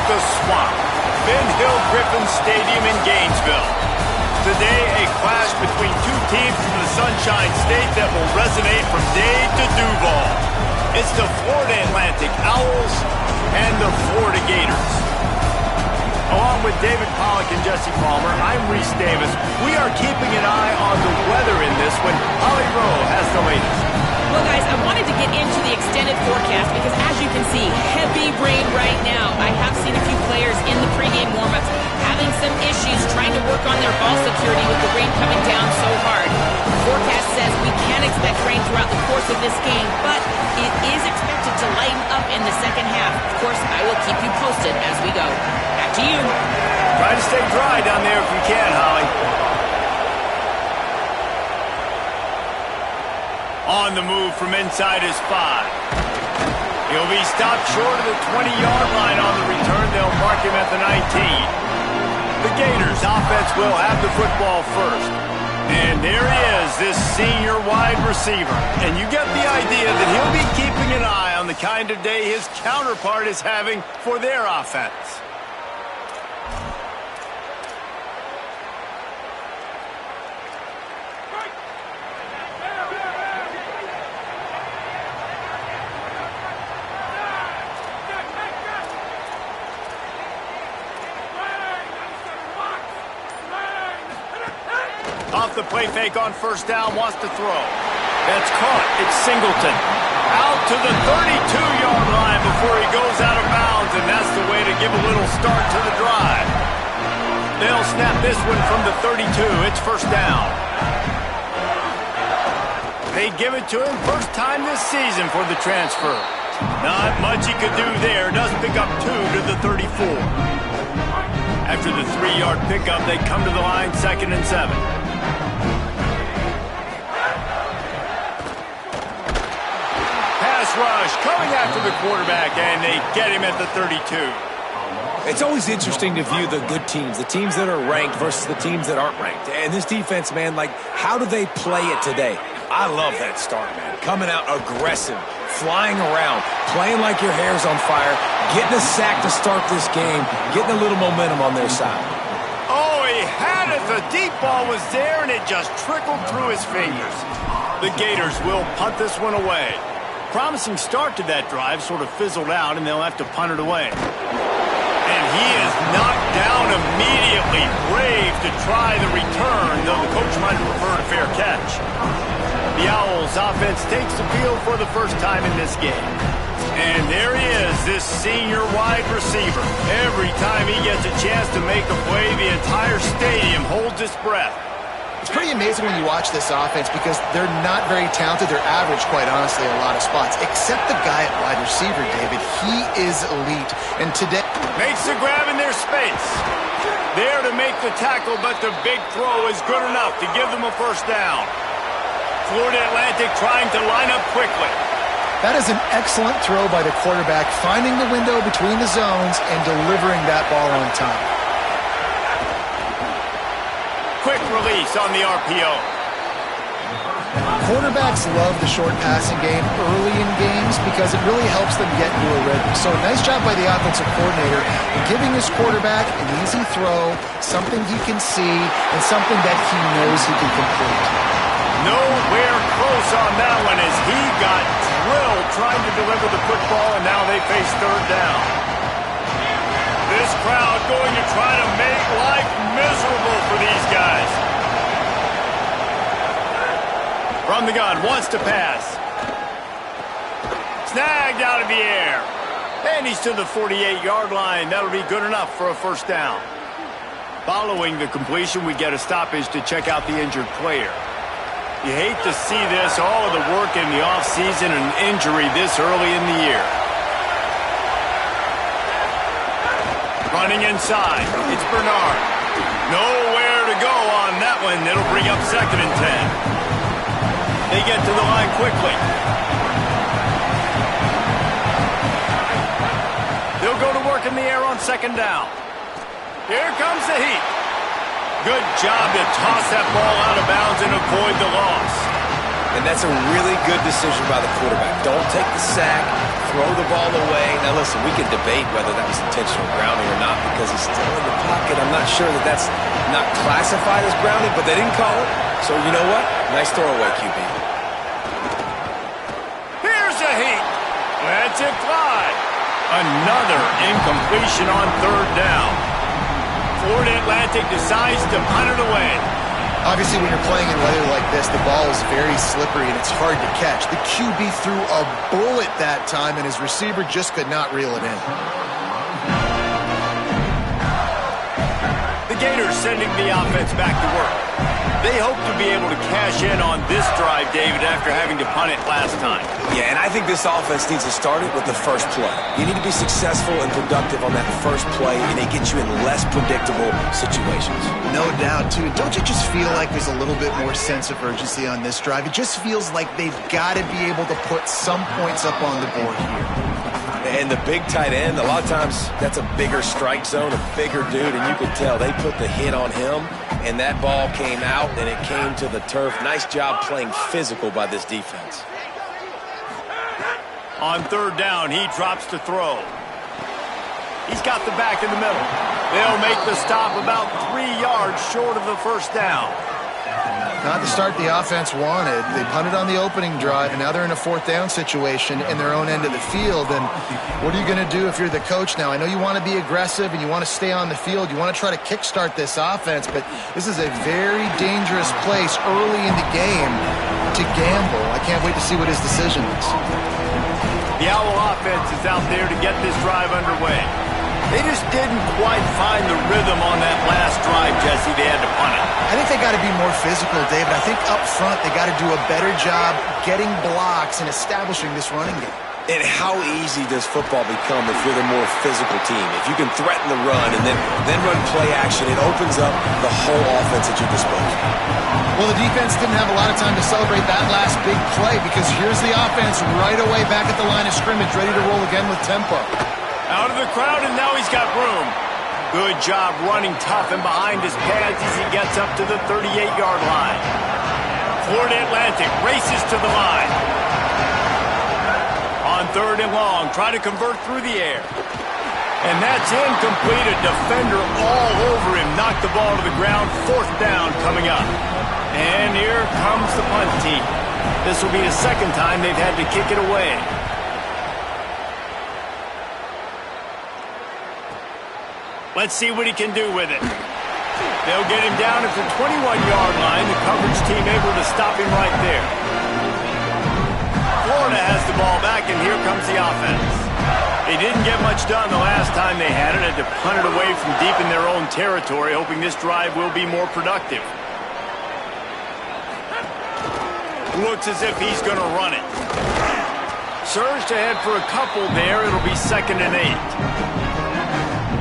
the Swamp, Ben Hill Griffin Stadium in Gainesville. Today, a clash between two teams from the Sunshine State that will resonate from Dade to Duval. It's the Florida Atlantic Owls and the Florida Gators. Along with David Pollack and Jesse Palmer, I'm Reese Davis. We are keeping an eye on the weather in this one. Holly Rowe has the latest. Well, guys, I wanted to get into the extended forecast because, as you can see, heavy rain right now. I have seen a few players in the pregame warm-ups having some issues trying to work on their ball security with the rain coming down so hard. The forecast says we can expect rain throughout the course of this game, but it is expected to lighten up in the second half. Of course, I will keep you posted as we go. Back to you. Try to stay dry down there if you can, Holly. On the move from inside his 5. He'll be stopped short of the 20-yard line on the return. They'll mark him at the 19. The Gators offense will have the football first. And there he is, this senior wide receiver. And you get the idea that he'll be keeping an eye on the kind of day his counterpart is having for their offense. Off the play fake on first down, wants to throw. That's caught. It's Singleton. Out to the 32-yard line before he goes out of bounds, and that's the way to give a little start to the drive. They'll snap this one from the 32. It's first down. They give it to him first time this season for the transfer. Not much he could do there. Does pick up 2 to the 34. After the 3-yard pickup, they come to the line, 2nd and 7. Pass rush coming after the quarterback, and they get him at the 32. It's always interesting to view the good teams, the teams that are ranked versus the teams that aren't ranked. And this defense, man, like, how do they play it today? I love that start, man. Coming out aggressive, flying around, playing like your hair's on fire, getting a sack to start this game, getting a little momentum on their side. Oh, he had it. The deep ball was there, and it just trickled through his fingers. The Gators will punt this one away. Promising start to that drive sort of fizzled out, and they'll have to punt it away. And he is knocked down immediately. Brave to try the return, though the coach might have preferred a fair catch. The Owls offense takes the field for the first time in this game. And there he is, this senior wide receiver. Every time he gets a chance to make a play, the entire stadium holds its breath. It's pretty amazing when you watch this offense because they're not very talented. They're average, quite honestly, in a lot of spots. Except the guy at wide receiver, David. He is elite. And today... Makes the grab in their space. There to make the tackle, but the big throw is good enough to give them a first down. Florida Atlantic trying to line up quickly. That is an excellent throw by the quarterback, finding the window between the zones and delivering that ball on time. Quick release on the RPO. Quarterbacks love the short passing game early in games because it really helps them get into a rhythm. So nice job by the offensive coordinator in giving his quarterback an easy throw, something he can see, and something that he knows he can complete. Nowhere close on that one as he got drilled trying to deliver the football, and now they face third down. This crowd going to try to make life miserable for these guys. From the gun, wants to pass. Snagged out of the air. And he's to the 48-yard line. That'll be good enough for a first down. Following the completion, we get a stoppage to check out the injured player. You hate to see this, all of the work in the offseason and injury this early in the year. Running inside, it's Bernard. Nowhere to go on that one. It'll bring up 2nd and 10. They get to the line quickly. They'll go to work in the air on 2nd down. Here comes the heat. Good job to toss that ball out of bounds and avoid the loss. And that's a really good decision by the quarterback. Don't take the sack, throw the ball away. Now, listen, we can debate whether that was intentional grounding or not because he's still in the pocket. I'm not sure that that's not classified as grounding, but they didn't call it. So, you know what? Nice throwaway, QB. Here's a heat. Lets it fly. Another incompletion on third down. Florida Atlantic decides to punt it away. Obviously, when you're playing in weather like this, the ball is very slippery and it's hard to catch. The QB threw a bullet that time, and his receiver just could not reel it in. The Gators sending the offense back to work. They hope to be able to cash in on this drive, David, after having to punt it last time. Yeah, and I think this offense needs to start it with the first play. You need to be successful and productive on that first play, and it gets you in less predictable situations. No doubt, too. Don't you just feel like there's a little bit more sense of urgency on this drive? It just feels like they've got to be able to put some points up on the board here. And the big tight end, a lot of times that's a bigger strike zone, a bigger dude, and you can tell they put the hit on him, and that ball came out, and it came to the turf. Nice job playing physical by this defense. On third down, he drops to throw. He's got the back in the middle. They'll make the stop about 3 yards short of the first down. Not the start the offense wanted. They punted on the opening drive, and now they're in a fourth down situation in their own end of the field. And what are you going to do if you're the coach now? I know you want to be aggressive and you want to stay on the field. You want to try to kickstart this offense, but this is a very dangerous place early in the game to gamble. I can't wait to see what his decision is. The Owl offense is out there to get this drive underway. They just didn't quite find the rhythm on that last drive, Jesse. They had to punt it. I think they got to be more physical, David. I think up front they got to do a better job getting blocks and establishing this running game. And how easy does football become if you're the more physical team? If you can threaten the run and then run play action, it opens up the whole offense at your disposal. Well, the defense didn't have a lot of time to celebrate that last big play because here's the offense right away back at the line of scrimmage, ready to roll again with tempo. Out of the crowd, and now he's got room. Good job running tough and behind his pads as he gets up to the 38-yard line. Florida Atlantic races to the line. On third and long, try to convert through the air. And that's incomplete. A defender all over him. Knocked the ball to the ground. Fourth down coming up. And here comes the punt team. This will be the second time they've had to kick it away. Let's see what he can do with it. They'll get him down at the 21-yard line. The coverage team able to stop him right there. Florida has the ball back, and here comes the offense. They didn't get much done the last time they had it. Had to punt it away from deep in their own territory, hoping this drive will be more productive. Looks as if he's going to run it. Surged ahead for a couple there. It'll be 2nd and 8.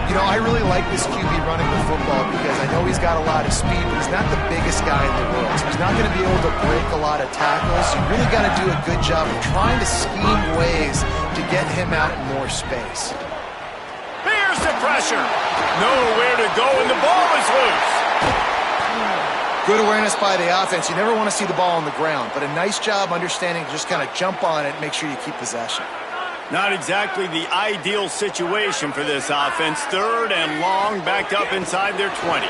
You know, I really like this QB running the football because I know he's got a lot of speed, but he's not the biggest guy in the world. So he's not going to be able to break a lot of tackles. You really got to do a good job of trying to scheme ways to get him out in more space. Here's the pressure. Nowhere to go, and the ball is loose. Good awareness by the offense. You never want to see the ball on the ground, but a nice job understanding to just kind of jump on it and make sure you keep possession. Not exactly the ideal situation for this offense. Third and long, backed up inside their 20.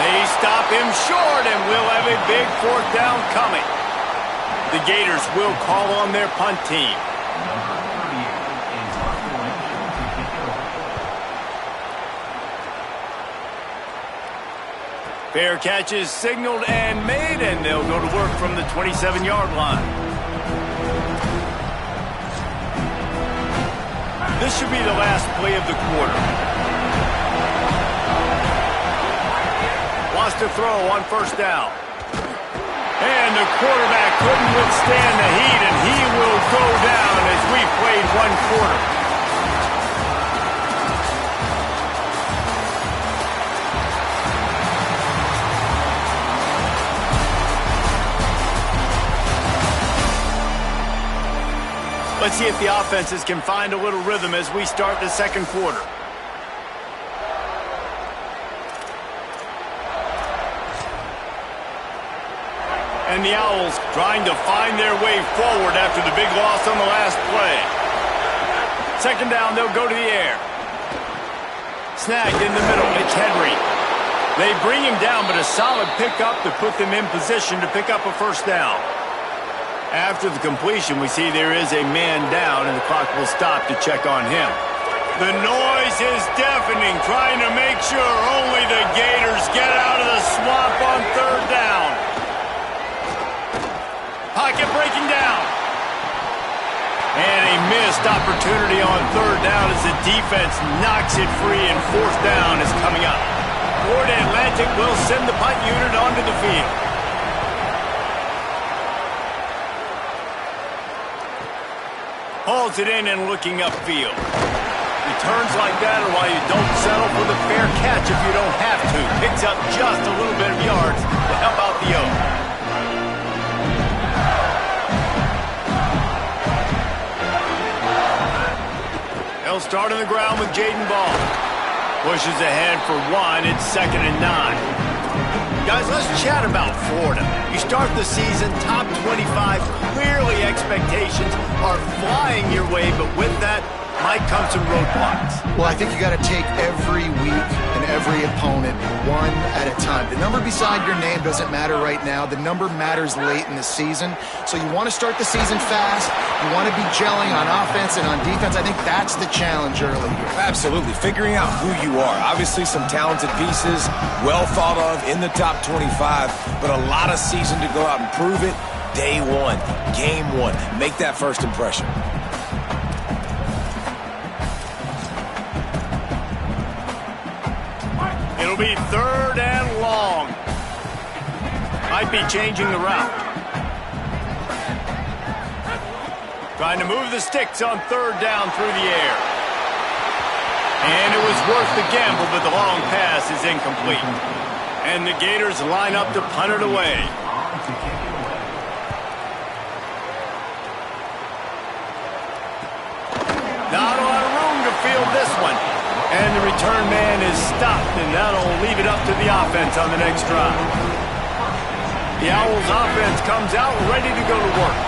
They stop him short, and we'll have a big fourth down coming. The Gators will call on their punt team. Fair catch is signaled and made, and they'll go to work from the 27-yard line. This should be the last play of the quarter. Wants to throw on first down. And the quarterback couldn't withstand the heat, and he will go down as we played one quarter. Let's see if the offenses can find a little rhythm as we start the second quarter. And the Owls trying to find their way forward after the big loss on the last play. Second down, they'll go to the air. Snagged in the middle, it's Henry. They bring him down, but a solid pickup to put them in position to pick up a first down. After the completion, we see there is a man down, and the clock will stop to check on him. The noise is deafening, trying to make sure only the Gators get out of the swamp on third down. Pocket breaking down. And a missed opportunity on third down as the defense knocks it free, and fourth down is coming up. Florida Atlantic will send the punt unit onto the field. Hauls it in and looking upfield. Returns like that are why you don't settle for the fair catch if you don't have to. Picks up just a little bit of yards to help out the O. They'll start on the ground with Jaden Ball. Pushes ahead for one. It's 2nd and 9. Guys, let's chat about Florida. You start the season top 25. Clearly expectations are flying your way, but with that might come some roadblocks. Well, I think you got to take every week and every opponent one at a time. The number beside your name doesn't matter right now. The number matters late in the season. So you want to start the season fast. You want to be gelling on offense and on defense. I think that's the challenge early here. Absolutely. Figuring out who you are. Obviously some talented pieces, well thought of in the top 25, but a lot of season to go out and prove it. Day one, game one. Make that first impression. It'll be 3rd and long. Might be changing the route. Trying to move the sticks on 3rd down through the air. And it was worth the gamble, but the long pass is incomplete. And the Gators line up to punt it away. Not a lot of room to field this one. And the return man is stopped, and that'll leave it up to the offense on the next drive. The Owls offense comes out ready to go to work.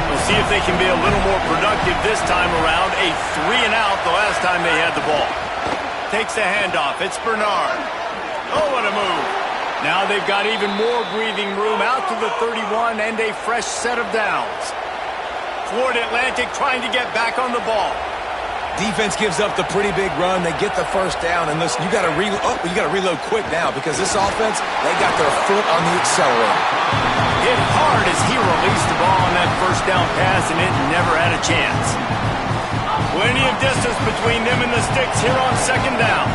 We'll see if they can be a little more productive this time around. A 3-and-out the last time they had the ball. Takes the handoff. It's Bernard. Oh, what a move. Now they've got even more breathing room out to the 31 and a fresh set of downs. Florida Atlantic trying to get back on the ball. Defense gives up the pretty big run. They get the first down, and listen, you got to reload quick now because this offense, they got their foot on the accelerator. Hit hard as he released the ball on that first down pass, and it never had a chance. Plenty of distance between them and the sticks here on 2nd down.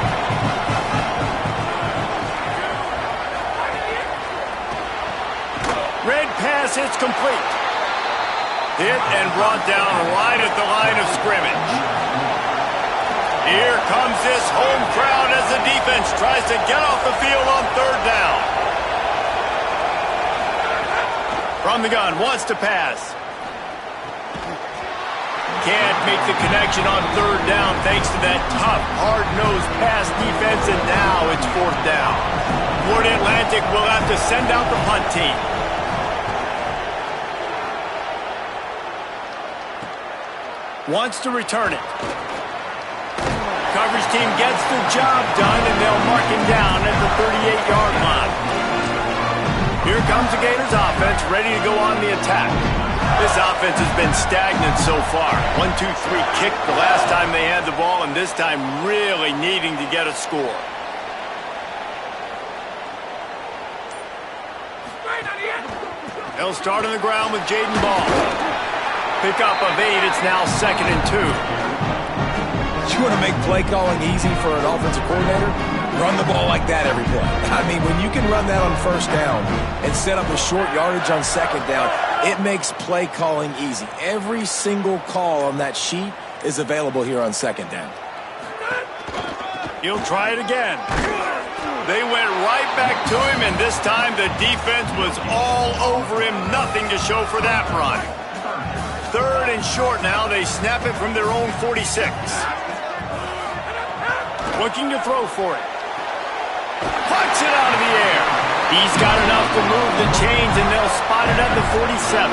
Red pass, it's complete. Hit and brought down right at the line of scrimmage. Here comes this home crowd as the defense tries to get off the field on 3rd down. From the gun, wants to pass. Can't make the connection on 3rd down thanks to that tough, hard-nosed pass defense, and now it's 4th down. Florida Atlantic will have to send out the punt team. Wants to return it. Coverage team gets the job done, and they'll mark him down at the 38-yard line. Here comes the Gators offense, ready to go on the attack. This offense has been stagnant so far. 1-2-3 kick the last time they had the ball, and this time really needing to get a score. They'll start on the ground with Jaden Ball. Pick up of 8, it's now 2nd and 2. You want to make play calling easy for an offensive coordinator? Run the ball like that every play. I mean, when you can run that on 1st down and set up a short yardage on 2nd down, it makes play calling easy. Every single call on that sheet is available here on 2nd down. He'll try it again. They went right back to him, and this time the defense was all over him. Nothing to show for that run. 3rd and short now. They snap it from their own 46. Looking to throw for it. Puts it out of the air. He's got enough to to move the chains, and they'll spot it at the 47.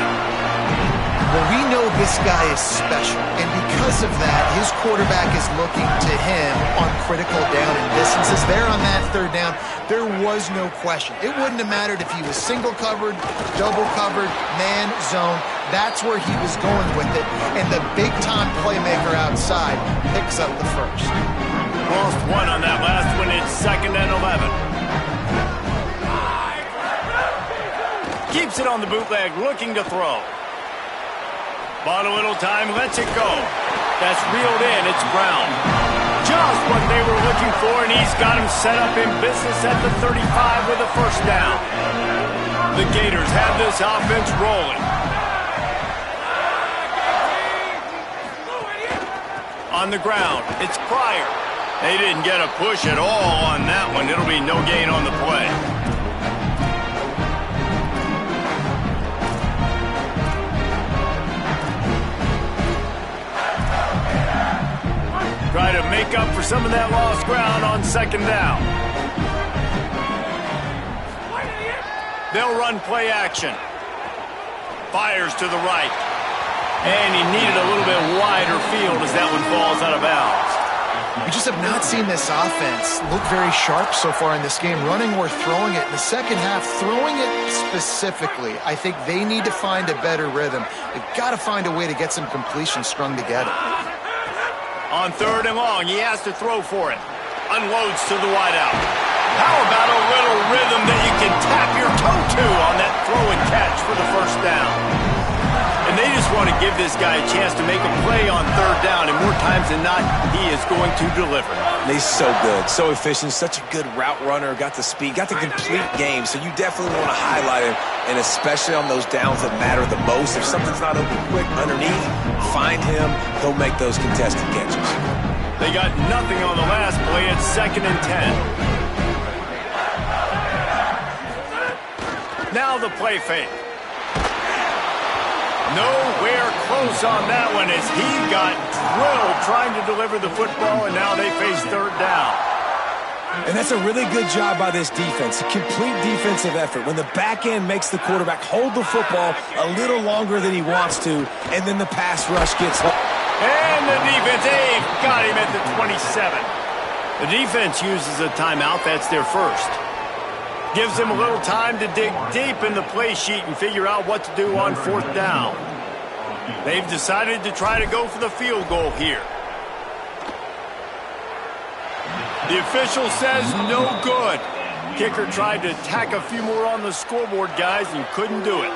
Well, we know this guy is special, and because of that, his quarterback is looking to him on critical down and distances. There on that third down, there was no question. It wouldn't have mattered if he was single covered, double covered, man, zone. That's where he was going with it, and the big-time playmaker outside picks up the first. Lost one on that last one. It's 2nd and 11. Keeps it on the bootleg, looking to throw. Bought a little time, lets it go. That's reeled in, it's Brown. Just what they were looking for, and he's got him set up in business at the 35 with a first down. The Gators have this offense rolling. On the ground, it's Pryor. They didn't get a push at all on that one. It'll be no gain on the play. Try to make up for some of that lost ground on 2nd down. They'll run play action. Fires to the right. And he needed a little bit wider field as that one falls out of bounds. We just have not seen this offense look very sharp so far in this game, running or throwing it. In the second half, throwing it specifically, I think they need to find a better rhythm. They've got to find a way to get some completions strung together. On 3rd and long, he has to throw for it. Unloads to the wideout. How about a little rhythm that you can tap your toe to on that throw and catch for the first down? And they just want to give this guy a chance to make a play on 3rd down, and more times than not, he is going to deliver. He's so good, so efficient, such a good route runner, got the speed, got the complete game, so you definitely want to highlight him, and especially on those downs that matter the most. If something's not open quick underneath, find him, he'll make those contested catches. They got nothing on the last play. It's 2nd and 10. Now the play fake. Nowhere close on that one as he got drilled trying to deliver the football, and now they face 3rd down. And that's a really good job by this defense, a complete defensive effort. When the back end makes the quarterback hold the football a little longer than he wants to, and then the pass rush gets home. And the defense, they've got him at the 27. The defense uses a timeout. That's their first. Gives them a little time to dig deep in the play sheet and figure out what to do on 4th down. They've decided to try to go for the field goal here. The official says no good. Kicker tried to tack a few more on the scoreboard, guys, and couldn't do it.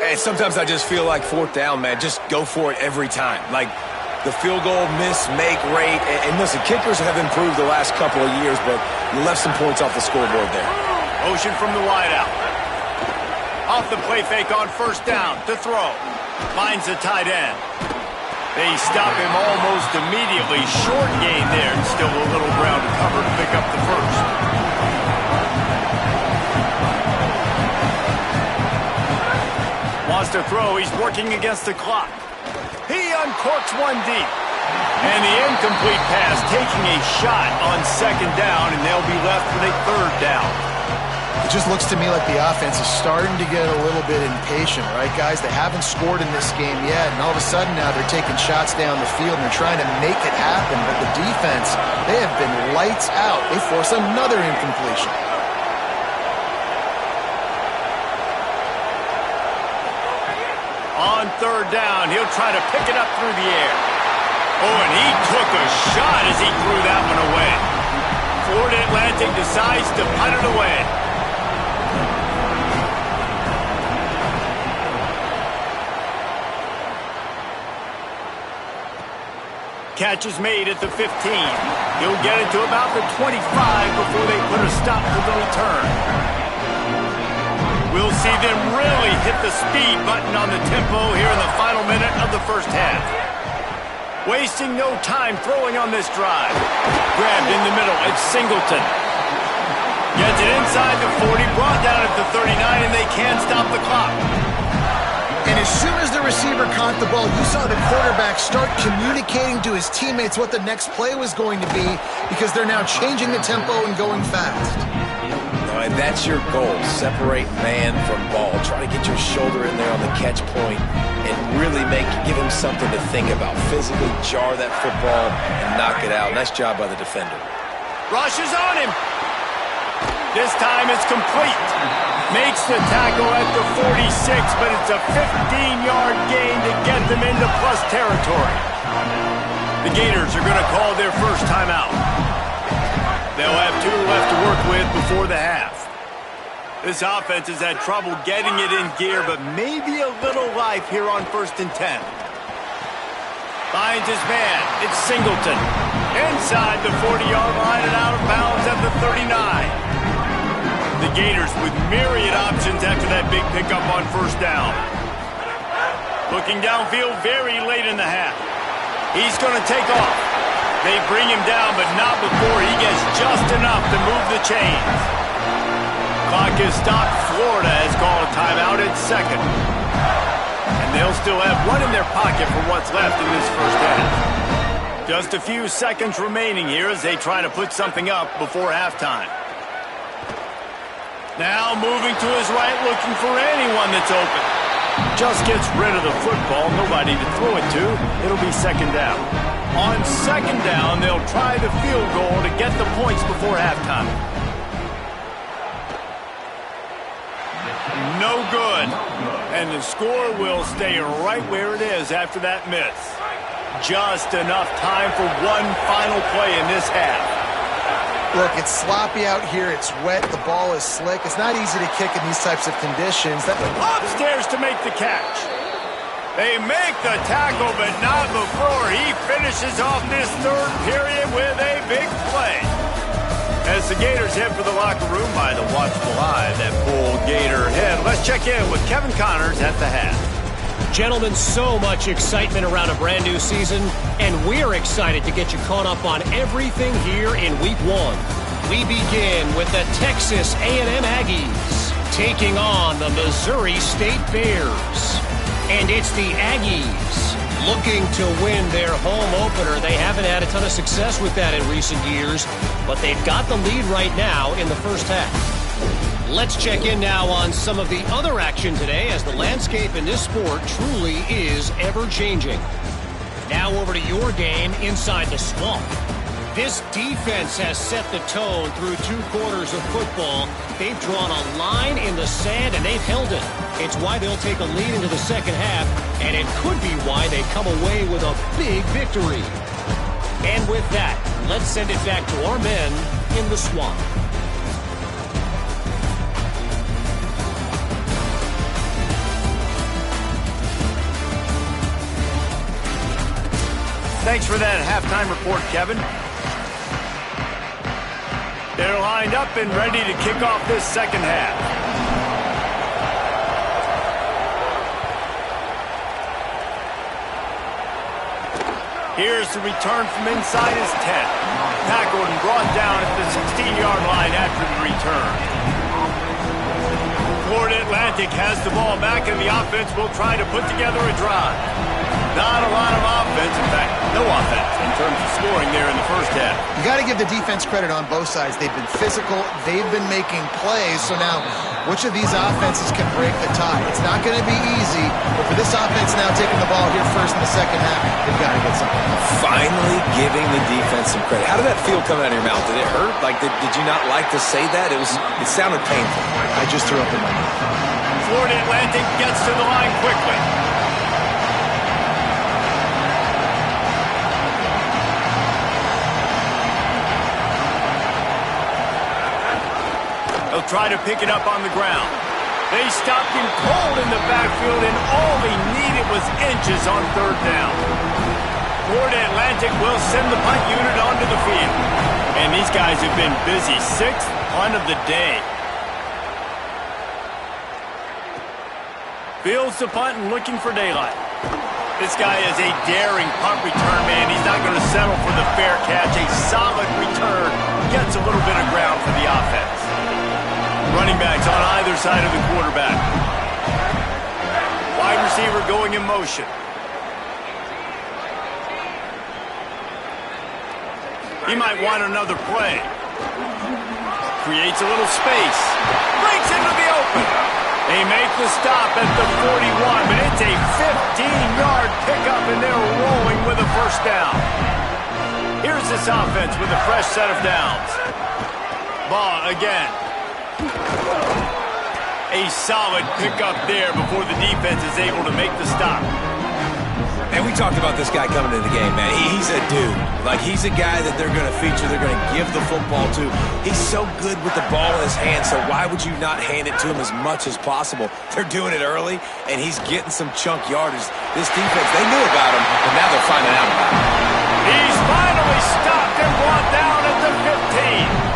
And sometimes I just feel like 4th down, man, just go for it every time. Like the field goal miss-make rate. And listen, kickers have improved the last couple of years, but you left some points off the scoreboard there. Motion from the wideout. Off the play fake on 1st down to throw. Finds the tight end. They stop him almost immediately. Short gain there, and still a little ground to cover to pick up the first. Wants to throw. He's working against the clock. He uncorks one deep. And the incomplete pass taking a shot on 2nd down, and they'll be left with a 3rd down. It just looks to me like the offense is starting to get a little bit impatient, right, guys? They haven't scored in this game yet, and all of a sudden now they're taking shots down the field and they're trying to make it happen. But the defense, they have been lights out. They force another incompletion. On 3rd down, he'll try to pick it up through the air. Oh, and he took a shot as he threw that one away. Florida Atlantic decides to punt it away. Catch is made at the 15. He'll get it to about the 25 before they put a stop to the return. We'll see them really hit the speed button on the tempo here in the final minute of the first half. Wasting no time throwing on this drive. Grabbed in the middle, it's Singleton. Gets it inside the 40, brought down at the 39, and they can't stop the clock. And as soon as the receiver caught the ball, you saw the quarterback start communicating to his teammates what the next play was going to be because they're now changing the tempo and going fast. mind, that's your goal. Separate man from ball. Try to get your shoulder in there on the catch point and really give him something to think about. Physically jar that football and knock it out. Nice job by the defender. Rushes on him. This time it's complete. Makes the tackle at the 46, but it's a 15-yard gain to get them into plus territory. The Gators are going to call their first timeout. They'll have 2 left to work with before the half. This offense has had trouble getting it in gear, but maybe a little life here on 1st and 10. Finds his man. It's Singleton. Inside the 40-yard line and out of bounds at the 39. The Gators with myriad options after that big pickup on 1st down. Looking downfield very late in the half. He's going to take off. They bring him down, but not before he gets just enough to move the chains. Clock is stopped. Florida has called a timeout at 2nd. And they'll still have one in their pocket for what's left in this first half. Just a few seconds remaining here as they try to put something up before halftime. Now moving to his right, looking for anyone that's open. Just gets rid of the football, nobody to throw it to. It'll be 2nd down. On 2nd down, they'll try the field goal to get the points before halftime. No good. And the score will stay right where it is after that miss. Just enough time for one final play in this half. Look, it's sloppy out here. It's wet. The ball is slick. It's not easy to kick in these types of conditions. Upstairs to make the catch. They make the tackle, but not before he finishes off this 3rd period with a big play. As the Gators head for the locker room by the watchful eye, that Bull Gator head. Let's check in with Kevin Connors at the half. Gentlemen, so much excitement around a brand new season, and we're excited to get you caught up on everything here in Week 1. We begin with the Texas A&M Aggies taking on the Missouri State Bears. And it's the Aggies looking to win their home opener. They haven't had a ton of success with that in recent years, but they've got the lead right now in the first half. Let's check in now on some of the other action today as the landscape in this sport truly is ever-changing. Now over to your game inside the swamp. This defense has set the tone through 2 quarters of football. They've drawn a line in the sand and they've held it. It's why they'll take a lead into the second half, and it could be why they come away with a big victory. And with that, let's send it back to our men in the swamp. Thanks for that halftime report, Kevin. They're lined up and ready to kick off this second half. Here's the return from inside his 10. Tackled and brought down at the 16-yard line after the return. Florida Atlantic has the ball back, and the offense will try to put together a drive. Not a lot of offense, in fact, no offense in terms of scoring there in the first half. You got to give the defense credit on both sides. They've been physical. They've been making plays. So now, which of these offenses can break the tie? It's not going to be easy, but for this offense now taking the ball here first in the second half, they've got to get something. Finally giving the defense some credit. How did that feel coming out of your mouth? Did it hurt? Like, did you not like to say that? It sounded painful. I just threw up in my mouth. Florida Atlantic gets to the line quickly. They'll try to pick it up on the ground. They stopped him cold in the backfield, and all he needed was inches on 3rd down. Florida Atlantic will send the punt unit onto the field. And these guys have been busy. 6th punt of the day. Fields the punt and looking for daylight. This guy is a daring punt return man. He's not going to settle for the fair catch. A solid return gets a little bit of ground for the offense. Running backs on either side of the quarterback. Wide receiver going in motion. He might want another play. creates a little space. Breaks into the open. They make the stop at the 41, but it's a 15-yard pickup, and they're rolling with a first down. Here's this offense with a fresh set of downs. Ball again. A solid pickup there before the defense is able to make the stop. And we talked about this guy coming into the game, man. He's a dude. Like, he's a guy that they're going to feature, they're going to give the football to. He's so good with the ball in his hands, so why would you not hand it to him as much as possible? They're doing it early, and he's getting some chunk yardage. This defense, they knew about him, but now they're finding out about him. He's finally stopped and brought down at the 15.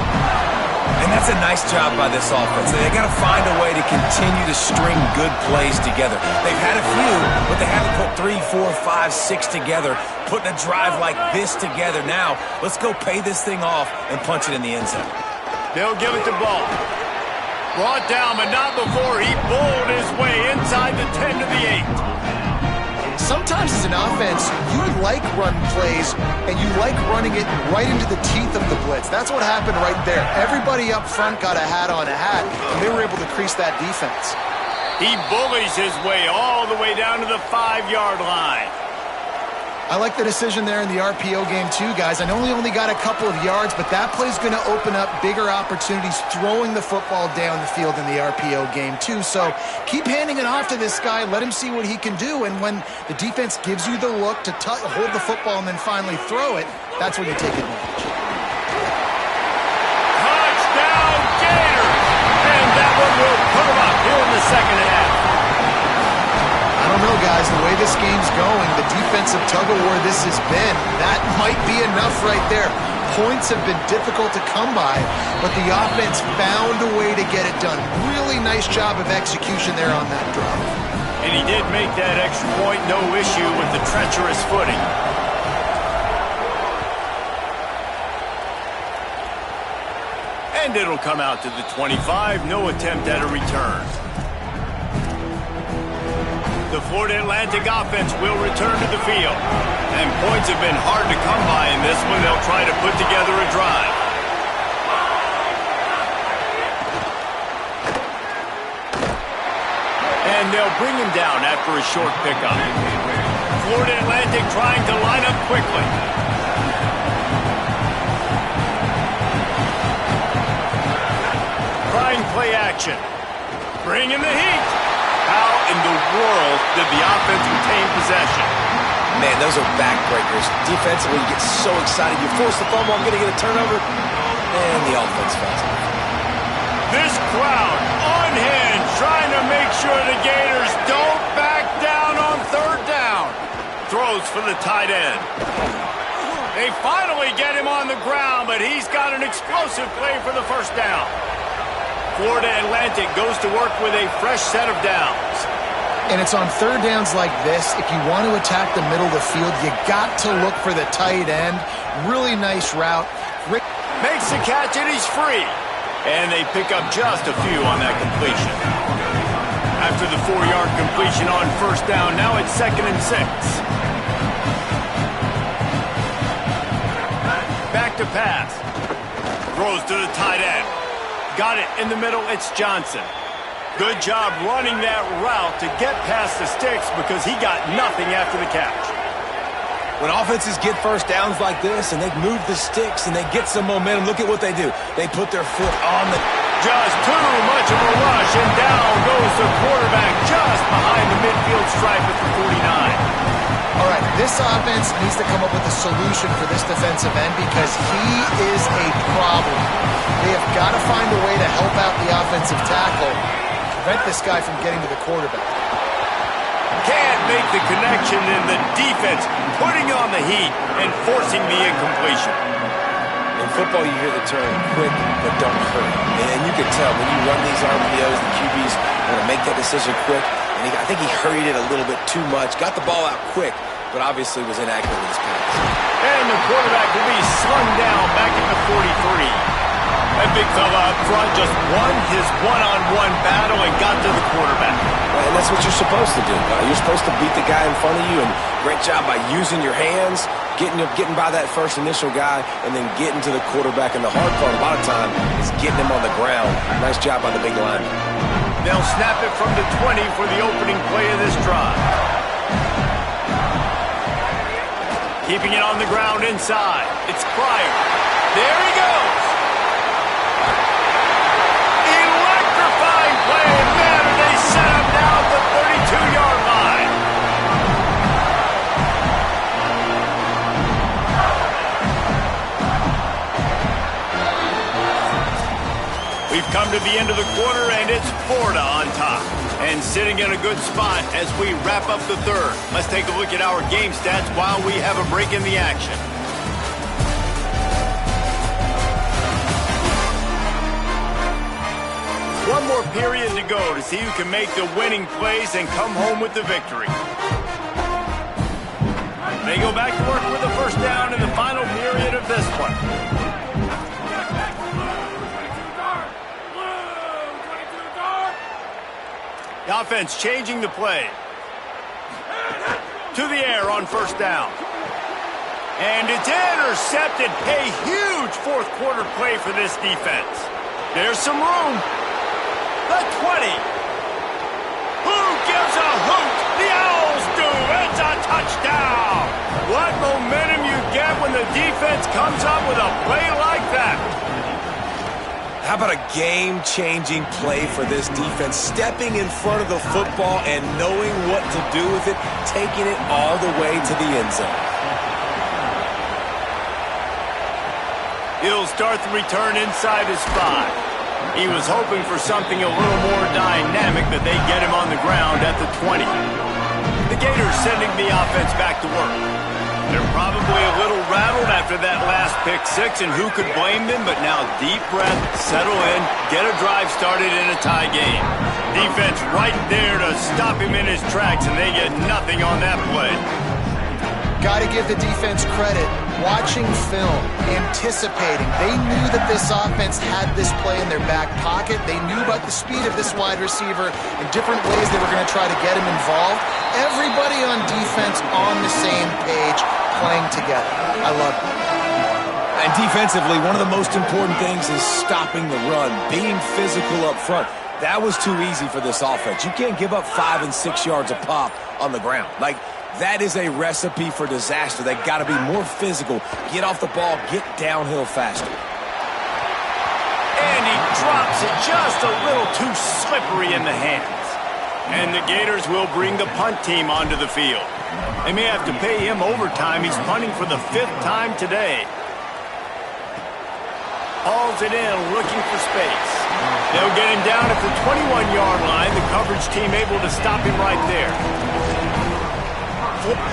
And that's a nice job by this offense. They got to find a way to continue to string good plays together. They've had a few, but they haven't put 3, 4, 5, 6 together, putting a drive like this together. Now, let's go pay this thing off and punch it in the end zone. They'll give it to Ball. Brought down, but not before he bowled his way inside the 10 to the 8. Sometimes as an offense, you like run plays, and you like running it right into the teeth of the blitz. That's what happened right there. Everybody up front got a hat on a hat, and they were able to crease that defense. He bullies his way all the way down to the 5-yard line. I like the decision there in the RPO game too, guys. I know he only got a couple of yards, but that play's going to open up bigger opportunities throwing the football down the field in the RPO game too. So keep handing it off to this guy. Let him see what he can do. And when the defense gives you the look to hold the football and then finally throw it, that's when you take advantage. Touchdown, Gators! And that one will put them up here in the second half. I don't know, guys. The way this game's going, the defensive tug-of-war this has been, that might be enough right there. Points have been difficult to come by, but the offense found a way to get it done. Really nice job of execution there on that drive. And he did make that extra point, no issue with the treacherous footing. And it'll come out to the 25, no attempt at a return. The Florida Atlantic offense will return to the field. And points have been hard to come by in this one. They'll try to put together a drive. And they'll bring him down after a short pickup. Florida Atlantic trying to line up quickly. Trying play action. Bring in the heat. How in the world did the offense retain possession? Man, those are backbreakers. Defensively, you get so excited. You force the fumble, I'm going to get a turnover, and the offense falls off. This crowd unhinged, trying to make sure the Gators don't back down on third down. Throws for the tight end. They finally get him on the ground, but he's got an explosive play for the first down. Florida Atlantic goes to work with a fresh set of downs. And it's on third downs like this. If you want to attack the middle of the field, you got to look for the tight end. Really nice route. Makes the catch, and he's free. And they pick up just a few on that completion. After the 4-yard completion on first down, now it's 2nd and 6. Back to pass. Throws to the tight end. Got it in the middle, it's Johnson. Good job running that route to get past the sticks because he got nothing after the catch. When offenses get first downs like this and they move the sticks and they get some momentum, look at what they do. They put their foot on the... Just too much of a rush, and down goes the quarterback just behind the midfield stripe at the 49. All right, this offense needs to come up with a solution for this defensive end because he is a problem. They have got to find a way to help out the offensive tackle, prevent this guy from getting to the quarterback. Can't make the connection, and the defense putting on the heat and forcing the incompletion. In football, you hear the term quick but don't hurry. And you can tell when you run these RPOs, the QBs want to make that decision quick. And I think he hurried it a little bit too much. Got the ball out quick, but obviously was inaccurate with his pass. And the quarterback will be slung down back at the 43. That big fella up front just won his one-on-one battle and got to the quarterback. And that's that's what you're supposed to do. You're supposed to beat the guy in front of you, and great job by using your hands, getting by that first initial guy, and then getting to the quarterback. And the hard part a lot of time is getting him on the ground. Nice job by the big lineman. They'll snap it from the 20 for the opening play of this drive. Keeping it on the ground inside. It's Pryor. There he goes. Electrifying play. Man, and they set him down at the 32-yard line. We've come to the end of the quarter, and it's Florida on top. And sitting in a good spot as we wrap up the third. Let's take a look at our game stats while we have a break in the action. One more period to go to see who can make the winning plays and come home with the victory. They go back to work with the first down in the final period of this one. The offense changing the play. To the air on first down. And it's intercepted. A huge fourth quarter play for this defense. There's some room. The 20. Who gives a hoot? The Owls do. It's a touchdown. What momentum you get when the defense comes up with a play like that. How about a game-changing play for this defense? Stepping in front of the football and knowing what to do with it, taking it all the way to the end zone. He'll start the return inside his 5. He was hoping for something a little more dynamic, but they get him on the ground at the 20. The Gators sending the offense back to work. They're probably a little rattled after that last pick 6, and who could blame them? But now deep breath, settle in, get a drive started in a tie game. Defense right there to stop him in his tracks, and they get nothing on that play. Got to give the defense credit. Watching film, anticipating. They knew that this offense had this play in their back pocket. They knew about the speed of this wide receiver and different ways they were going to try to get him involved. Everybody on defense on the same page, playing together. I love it. And defensively, one of the most important things is stopping the run, being physical up front. That was too easy for this offense. You can't give up 5 and 6 yards a pop on the ground. That is a recipe for disaster. They got to be more physical, get off the ball, get downhill faster. And he drops it just a little too slippery in the hands. And the Gators will bring the punt team onto the field. They may have to pay him overtime. He's punting for the 5th time today. Hauls it in, looking for space. They'll get him down at the 21-yard line. The coverage team able to stop him right there.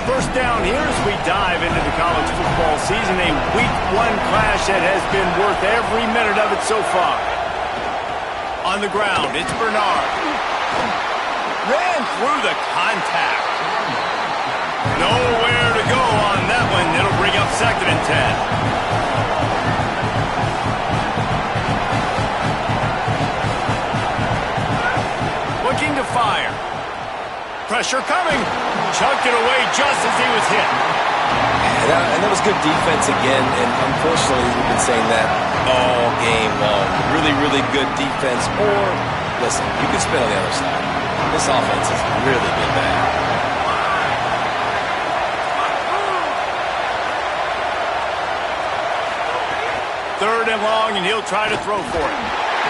First down here as we dive into the college football season. A week 1 clash that has been worth every minute of it so far. On the ground, it's Bernard. Ran through the contact. Nowhere to go on that one. It'll bring up 2nd and 10. Looking to fire. Pressure coming. Chucked it away just as he was hit. And that was good defense again, and unfortunately we've been saying that all game long. Really, really good defense. Or, listen, you can spin on the other side. This offense has really been bad. Third and long, and he'll try to throw for it.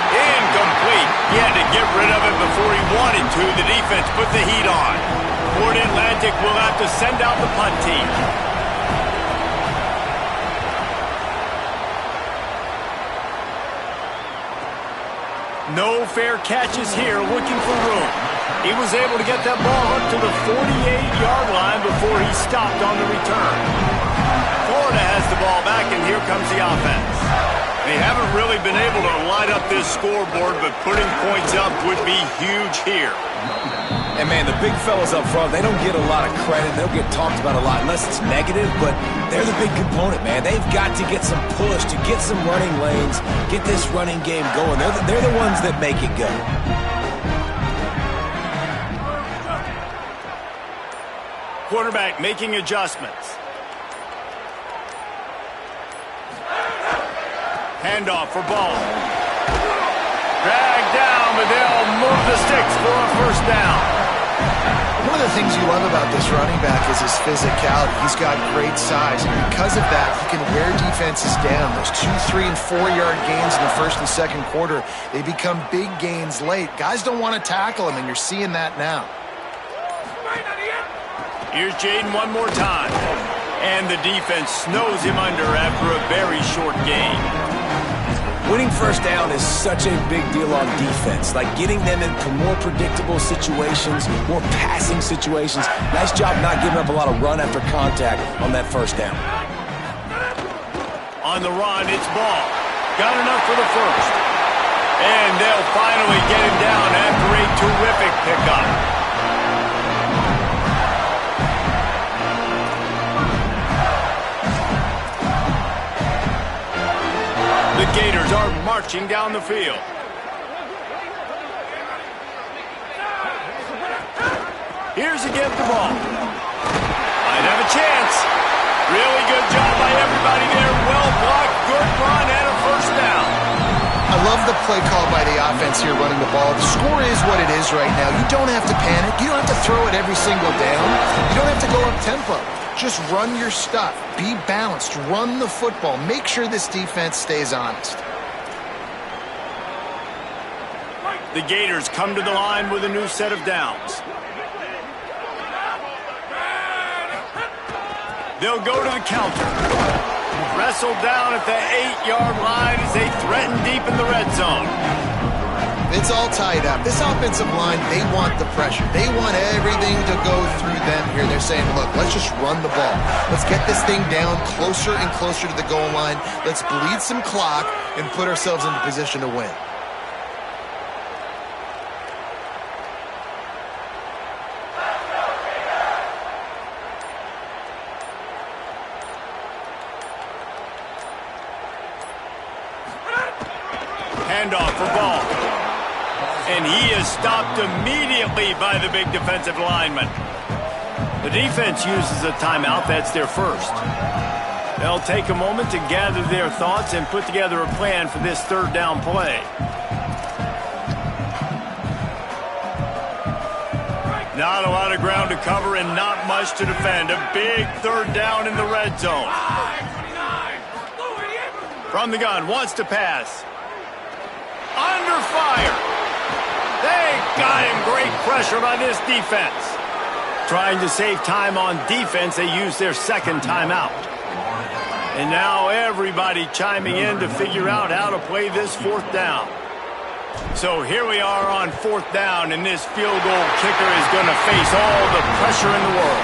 Incomplete. He had to get rid of it before he wanted to. The defense put the heat on. Florida Atlantic will have to send out the punt team. No fair catches here, looking for room. He was able to get that ball up to the 48-yard line before he stopped on the return. Florida has the ball back, and here comes the offense. They haven't really been able to light up this scoreboard, but putting points up would be huge here. And, man, the big fellas up front, they don't get a lot of credit. They'll get talked about a lot unless it's negative, but they're the big component, man. They've got to get some push, to get some running lanes, get this running game going. They're the ones that make it go. Quarterback making adjustments. Handoff for Ball. Dragged down, but they'll move the sticks for a first down. One of the things you love about this running back is his physicality. He's got great size, and because of that, he can wear defenses down. Those 2, 3, and 4-yard gains in the first and second quarter, they become big gains late. Guys don't want to tackle him, and you're seeing that now. Here's Jaden one more time. And the defense snows him under after a very short gain. Winning first down is such a big deal on defense, like getting them into more predictable situations, more passing situations. Nice job not giving up a lot of run after contact on that first down. On the run, it's Ball. Got enough for the first. And they'll finally get him down after a terrific pickup. The Gators are marching down the field. Here's a give the ball. Might have a chance. Really good job by everybody there. Well blocked, good run, and a first down. I love the play call by the offense here running the ball. The score is what it is right now. You don't have to panic. You don't have to throw it every single down. You don't have to go up tempo. Just run your stuff. Be balanced. Run the football. Make sure this defense stays honest. The Gators come to the line with a new set of downs. They'll go to the counter. Wrestled down at the 8-yard line as they threaten deep in the red zone. It's all tied up. This offensive line, they want the pressure. They want everything to go through them here. They're saying, look, let's just run the ball. Let's get this thing down closer and closer to the goal line. Let's bleed some clock and put ourselves into position to win. Handoff for Ball. And he is stopped immediately by the big defensive lineman. The defense uses a timeout. That's their first. They'll take a moment to gather their thoughts and put together a plan for this third down play. Not a lot of ground to cover and not much to defend. A big third down in the red zone. From the gun, wants to pass. Under fire. They got him. Great pressure by this defense. Trying to save time on defense, they use their second timeout. And now everybody chiming in to figure out how to play this fourth down. So here we are on fourth down, and this field goal kicker is going to face all the pressure in the world.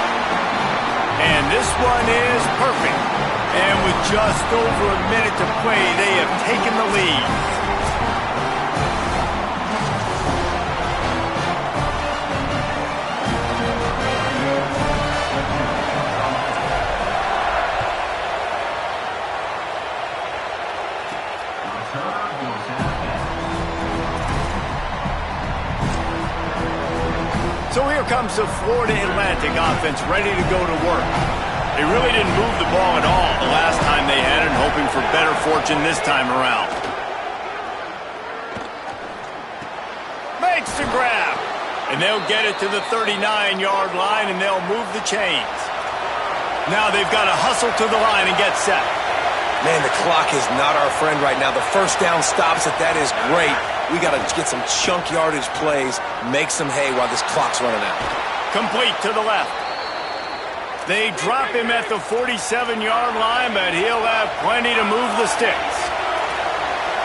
And this one is perfect. And with just over a minute to play, they have taken the lead. So here comes the Florida Atlantic offense ready to go to work. They really didn't move the ball at all the last time they had it, hoping for better fortune this time around. Makes the grab. And they'll get it to the 39-yard line, and they'll move the chains. Now they've got to hustle to the line and get set. Man, the clock is not our friend right now. The first down stops it. That is great. We got to get some chunk yardage plays, make some hay while this clock's running out. Complete to the left. They drop him at the 47-yard line, but he'll have plenty to move the sticks.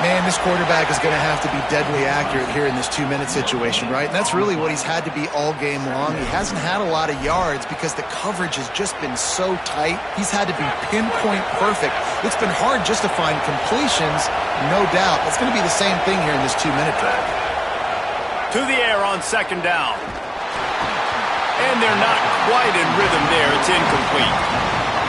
Man, this quarterback is going to have to be deadly accurate here in this 2-minute situation, right? And that's really what he's had to be all game long. He hasn't had a lot of yards because the coverage has just been so tight. He's had to be pinpoint perfect. It's been hard just to find completions, no doubt. That's going to be the same thing here in this 2-minute drive. To the air on second down. And they're not quite in rhythm there. It's incomplete.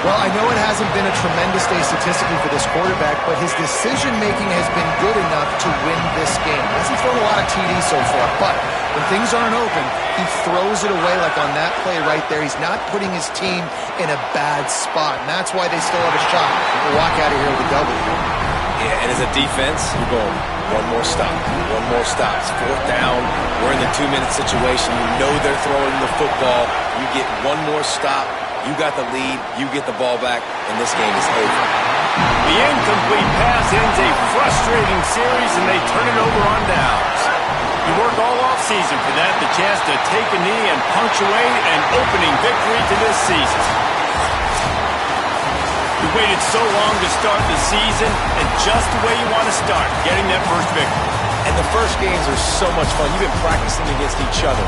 Well, I know it hasn't been a tremendous day statistically for this quarterback, but his decision-making has been good enough to win this game. He hasn't thrown a lot of TDs so far, but when things aren't open, he throws it away like on that play right there. He's not putting his team in a bad spot, and that's why they still have a shot to walk out of here with a W. Yeah, and as a defense, you're going, one more stop. It's fourth down. We're in the 2-minute situation. You know they're throwing the football. You get one more stop. You got the lead. You get the ball back, and this game is over. The incomplete pass ends a frustrating series, and they turn it over on downs. You work all offseason for that, the chance to take a knee and punctuate an opening victory to this season. You waited so long to start the season, and just the way you want to start, getting that first victory. And the first games are so much fun. You've been practicing against each other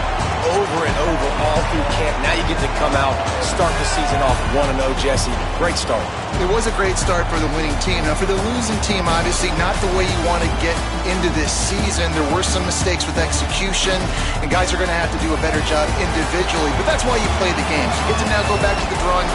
over and over all through camp. Now you get to come out, start the season off 1-0, Jesse. Great start. It was a great start for the winning team. Now, for the losing team, obviously not the way you want to get into this season. There were some mistakes with execution, and guys are going to have to do a better job individually. But that's why you play the games. You get to now go back to the drawing